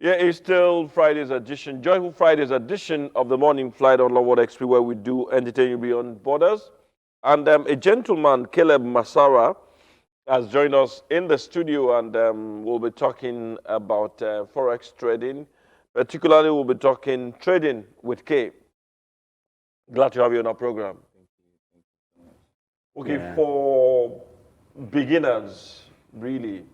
Yeah, it's still Friday's edition, joyful Friday's edition of the Morning Flight on Lawwood XP, where we do entertain you beyond borders. And a gentleman, Caleb Masara, has joined us in the studio, and we'll be talking about forex trading. Particularly, we'll be talking trading with K. Glad to have you on our program. Okay, Yeah. for beginners, really,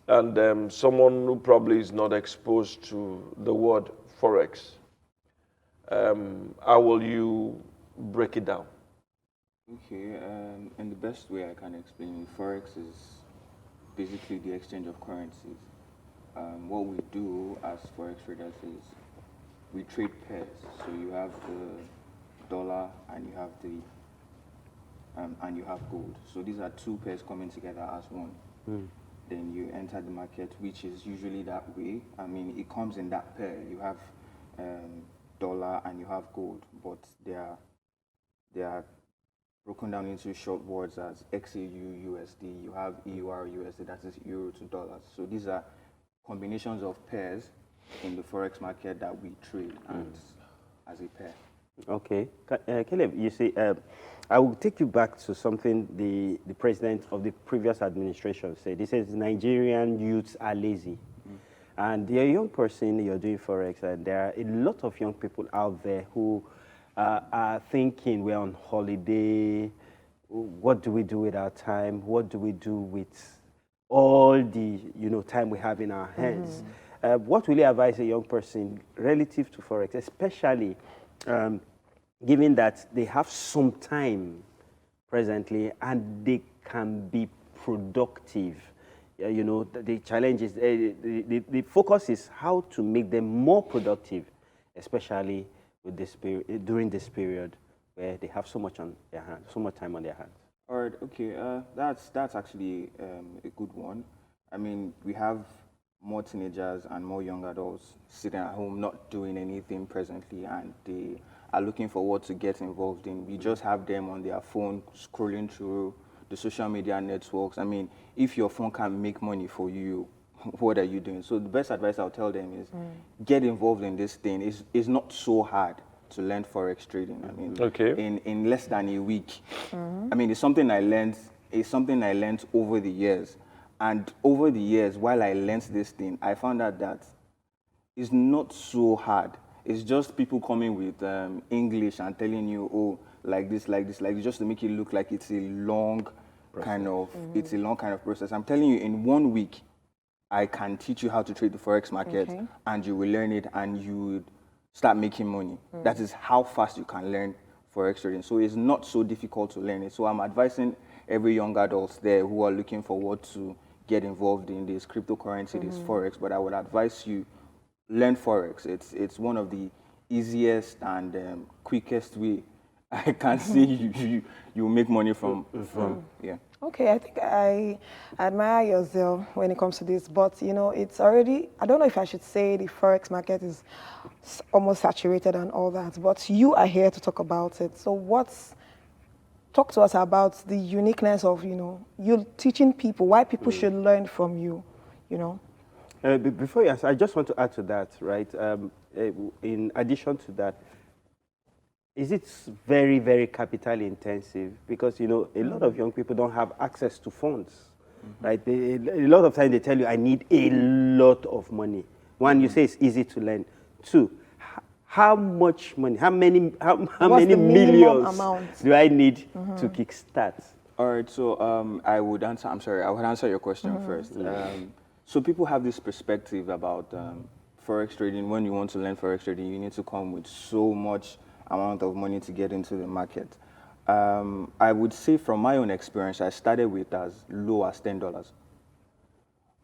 and someone who probably is not exposed to the word forex, how will you break it down? Okay, and the best way I can explain it, Forex is basically the exchange of currencies. What we do as Forex traders is we trade pairs. So you have the dollar and you have gold. So these are two pairs coming together as one. Then you enter the market, which is usually that way. I mean, it comes in that pair. You have dollar and you have gold, but they are broken down into short words as XAU USD. You have EUR USD, that is euro to dollars. So these are combinations of pairs in the forex market that we trade as a pair. Okay. Caleb, you see, I will take you back to something the president of the previous administration said. He says Nigerian youths are lazy. And you're a young person, you're doing Forex, and there are a lot of young people out there who are thinking we're on holiday, what do we do with our time, what do we do with all the time we have in our hands. What will you advise a young person relative to Forex, especially given that they have some time presently and they can be productive? The challenge is, the focus is how to make them more productive, especially with this period, during this period where they have so much on their hands, so much time on their hands. All right, okay, that's actually a good one. I mean, we have more teenagers and more young adults sitting at home not doing anything presently, and they are looking for what to get involved in. We just have them on their phone scrolling through the social media networks. I mean, if your phone can make money for you, what are you doing? So the best advice I'll tell them is get involved in this thing. It's not so hard to learn forex trading. I mean, in less than a week. I mean, it's something I learned. It's something I learned over the years. And over the years, while I learned this thing, I found out that it's not so hard. It's just people coming with English and telling you, oh, like this, just to make it look like it's a long kind of process. I'm telling you, in 1 week, I can teach you how to trade the forex market, and you will learn it, and you would start making money. That is how fast you can learn forex trading. So it's not so difficult to learn it. So I'm advising every young adult there who are looking forward to get involved in this cryptocurrency, this forex. But I would advise you learn forex. It's one of the easiest and quickest way I can see you make money from. Yeah. Okay, I think I admire your zeal when it comes to this, but it's already, I don't know if I should say the forex market is almost saturated and all that, but you are here to talk about it. So talk to us about the uniqueness of, you teaching people, why people should learn from you, Before you answer, I just want to add to that, right? In addition to that, is it very, very capital intensive? Because, a lot of young people don't have access to funds, right? A lot of times they tell you, I need a lot of money. One, you say it's easy to lend. Two, how much money, how many millions do I need to kickstart? All right, so I would answer your question first. So people have this perspective about forex trading. When you want to learn forex trading, you need to come with so much amount of money to get into the market. I would say from my own experience, I started with as low as $10.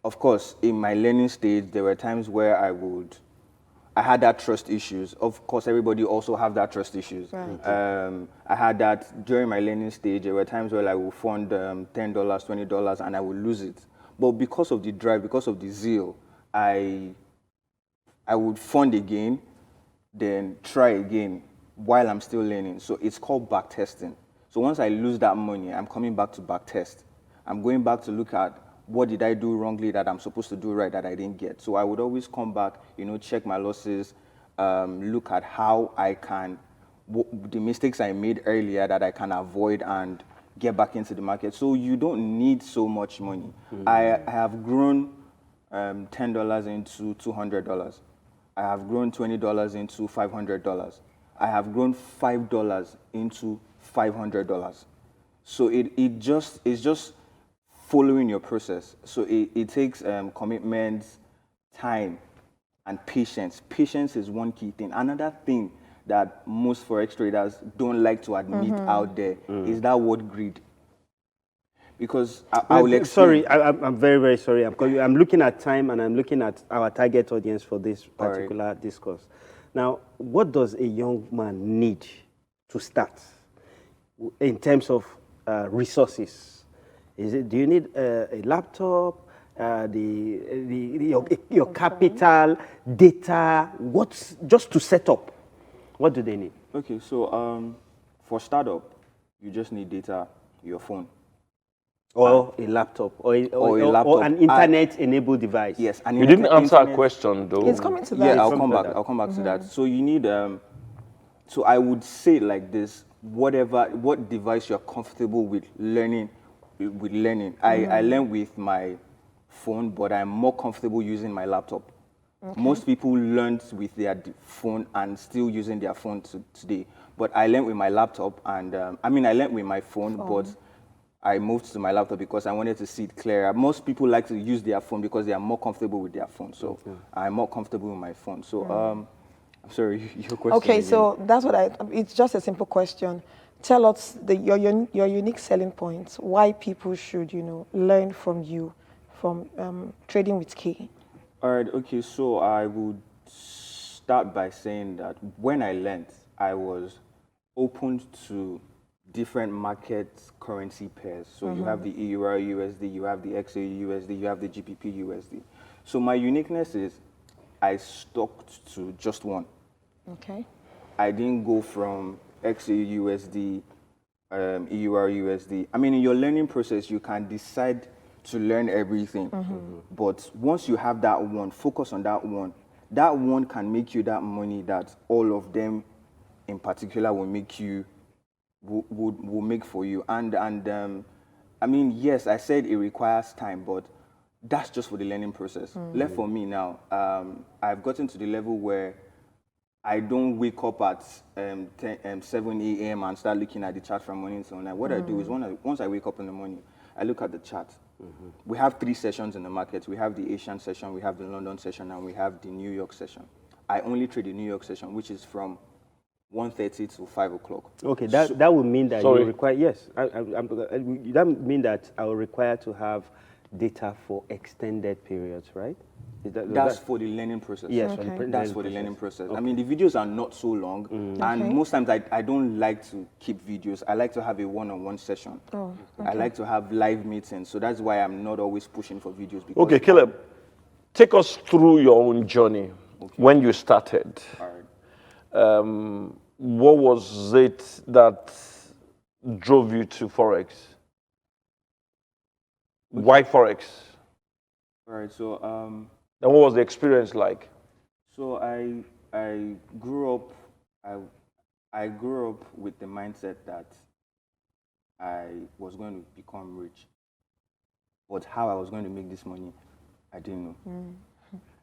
Of course, in my learning stage, there were times where I had that trust issues. Of course, everybody also have that trust issues. Right. I had that during my learning stage. There were times where I would fund $10, $20, and I would lose it. But because of the drive, because of the zeal, I would fund again, then try again while I'm still learning. So it's called back testing. So once I lose that money, I'm coming back to back test. I'm going back to look at what did I do wrongly that I'm supposed to do right that I didn't get. So I would always come back, check my losses, look at how I can, the mistakes I made earlier that I can avoid and get back into the market. So you don't need so much money. I have grown $10 into $200. I have grown $20 into $500. I have grown $5 into $500. So it's just following your process. So it takes commitment, time, and patience. Patience is one key thing. Another thing that most forex traders don't like to admit out there is that word greed. Because I will explain. Sorry, I'm very, very sorry. I'm looking at time and I'm looking at our target audience for this particular discourse. Now, what does a young man need to start in terms of resources? Do you need a laptop, your capital, data? Just to set up? What do they need? Okay, so for startup, you just need data, your phone. Or a laptop, or an internet-enabled device. Yes, You didn't answer a question, though. It's coming to that. Yeah, I'll come back. I'll come back to that. So you need. So I would say it like this: what device you're comfortable with learning. I learn with my phone, but I'm more comfortable using my laptop. Okay. Most people learn with their phone and still using their phone today. But I learned with my laptop, and I learned with my phone, but I moved to my laptop because I wanted to see it clearer. Most people like to use their phone because they are more comfortable with their phone. So I'm more comfortable with my phone. So I'm sorry, your question. Okay, again. so that's it's just a simple question. Tell us your unique selling points, why people should, learn from you, from Trading with K. All right, okay, so I would start by saying that when I learned, I was open to different market currency pairs. So you have the EUR USD, you have the XAU USD, you have the GBP USD. So my uniqueness is I stuck to just one. Okay. I didn't go from XAU USD, EUR USD. In your learning process, you can decide to learn everything. But once you have that one, focus on that one. That one can make you that money that all of them in particular will make you will make for you. And yes, I said it requires time, but that's just for the learning process. Left for me now, I've gotten to the level where I don't wake up at 7 a.m. and start looking at the chart from morning till night. What I do is once I wake up in the morning, I look at the chart. We have 3 sessions in the market. We have the Asian session, we have the London session, and we have the New York session. I only trade the New York session, which is from 1:30 to 5 o'clock. Okay, that would mean that you require, yes, that would mean that I will require to have data for extended periods, right? That's for the learning process. Yes, that's for the learning process. Okay. The videos are not so long, and most times I don't like to keep videos. I like to have a one-on-one session. I like to have live meetings, so that's why I'm not always pushing for videos. Okay, Caleb, take us through your own journey when you started. All right. What was it that drove you to Forex? Why Forex? All right, so and what was the experience like? So I grew up I grew up with the mindset that I was going to become rich, but how I was going to make this money, I didn't know.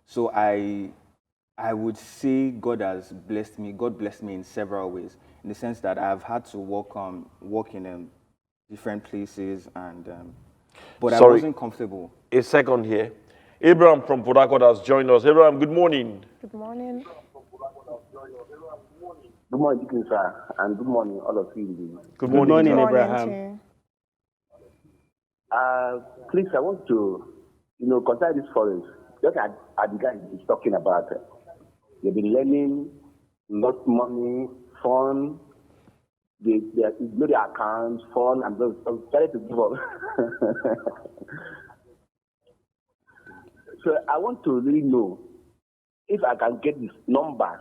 So I would say God has blessed me. God blessed me in several ways, in the sense that I've had to work in different places, and but I wasn't comfortable. A second here. Abraham from Port Harcourt has joined us. Abraham, good morning. Good morning. Good morning, sir, and good morning, all of you. Good morning, Abraham. Please, I want to, consider this forest. Just at the guy is talking about. They've been learning, lots of money, fun. They know their accounts, fun, and those. I'm trying to give up. So I want to really know if I can get this number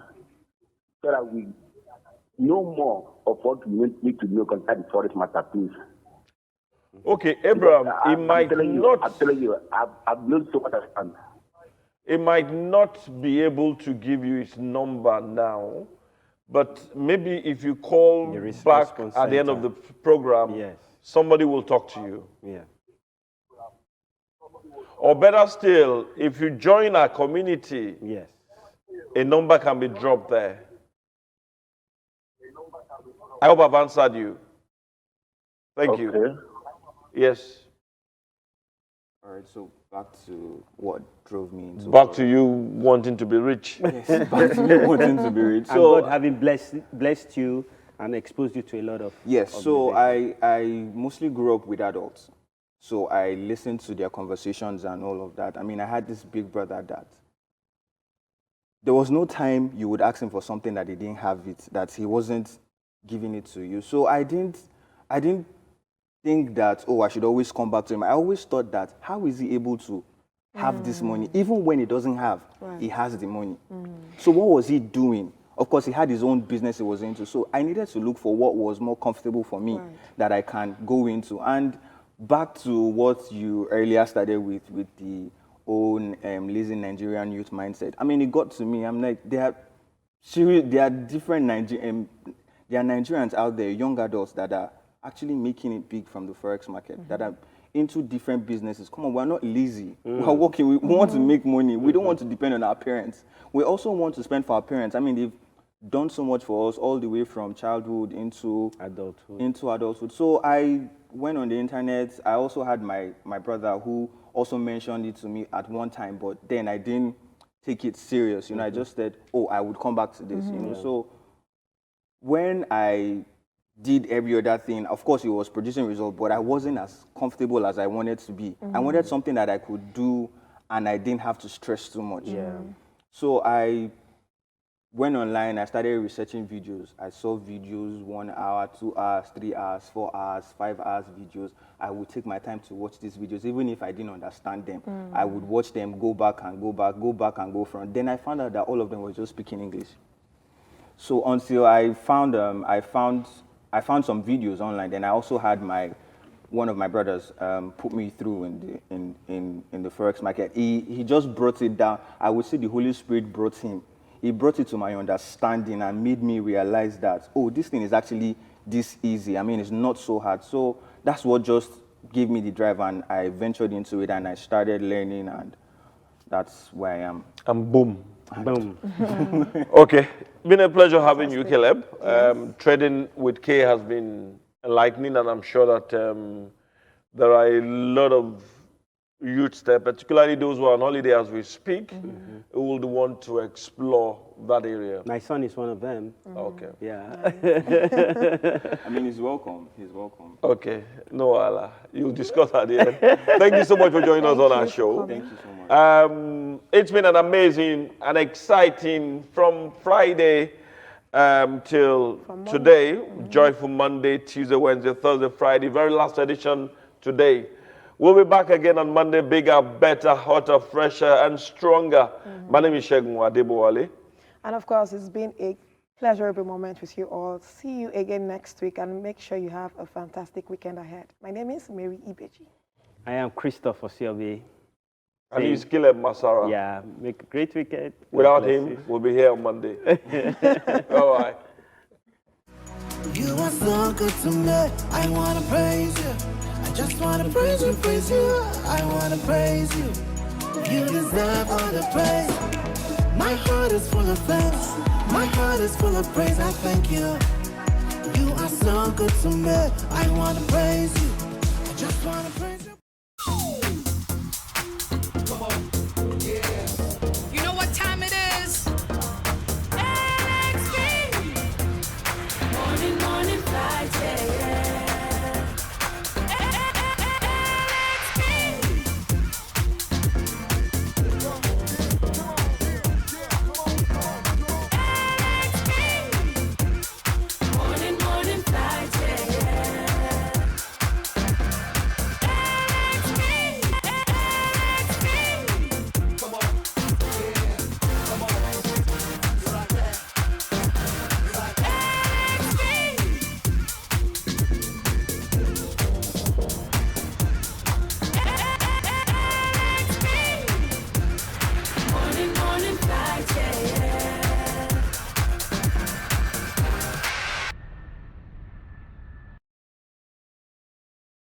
so that we know more of what we need to know concerning the forest matter, please. Okay, Abraham, it I'm might telling you, not. I'm telling you, I've known so much of fun. It might not be able to give you its number now, but maybe if you call The back response at the end of center. the program, Yes. somebody will talk to you. Yeah. Or better still, if you join our community, Yes. a number can be dropped there. I hope I've answered you. Thank you. Okay. Yes. All right, so back to what drove me into Back to you wanting to be rich. yes, back to me wanting to be rich. And So God having blessed you and exposed you to a lot of yes, so organizations. I mostly grew up with adults. So I listened to their conversations and all of that. I mean, I had this big brother that there was no time you would ask him for something that he didn't have it, that he wasn't giving it to you. So I didn't think that, oh, I should always come back to him. I always thought that, how is he able to have this money? Even when he doesn't have, he has the money. So what was he doing? Of course, he had his own business he was into. So I needed to look for what was more comfortable for me that I can go into. And back to what you earlier started with the own lazy Nigerian youth mindset. I mean, it got to me. I'm like, there are different there are Nigerians out there, young adults that are actually making it big from the Forex market, that are into different businesses. Come on, we're not lazy. We're working. We want to make money. We don't want to depend on our parents. We also want to spend for our parents. I mean, they've done so much for us all the way from childhood into adulthood. So I went on the internet. I also had my brother who also mentioned it to me at one time, but then I didn't take it serious. You know, I just said, oh, I would come back to this. You know, so when I did every other thing, of course, it was producing results, but I wasn't as comfortable as I wanted to be. I wanted something that I could do and I didn't have to stress too much. So I went online, I started researching videos. I saw videos, 1 hour, 2 hours, 3 hours, 4 hours, 5 hours videos. I would take my time to watch these videos, even if I didn't understand them. I would watch them, go back and go back, go back and go front. Then I found out that all of them were just speaking English. So until I found some videos online. Then I also had one of my brothers put me through in the Forex market. He just brought it down. I would say the Holy Spirit brought him. He brought it to my understanding and made me realize that, oh, this thing is actually this easy. I mean, it's not so hard. So that's what just gave me the drive, and I ventured into it and I started learning, and that's where I am. And boom. Boom. Okay. Been a pleasure having you, Caleb. Trading with K has been enlightening, and I'm sure that there are a lot of youths there, particularly those who are on holiday as we speak, who will want to explore that area. My son is one of them. Okay. Yeah. I mean, he's welcome. He's welcome. Okay. No, Allah. You'll discuss at the end. Thank you so much for joining us on our show. Thank you so much. It's been an amazing and exciting from Friday till today. Joyful Monday, Tuesday, Wednesday, Thursday, Friday. Very last edition today. We'll be back again on Monday, bigger, better, hotter, fresher, and stronger. My name is Segun Adebowale. And of course, it's been a pleasurable moment with you all. See you again next week, and make sure you have a fantastic weekend ahead. My name is Mary Ibeji. I am Christopher Osiobi. And he's Caleb Masara. Yeah, make a great weekend. Without God bless him, you. we'll be here on Monday. Bye-bye. You are so good to me, I wanna praise you. I just wanna praise you, I wanna praise you. You deserve all the praise. My heart is full of thanks, my heart is full of praise, I thank you. You are so good to me, I wanna praise you. I just wanna praise you.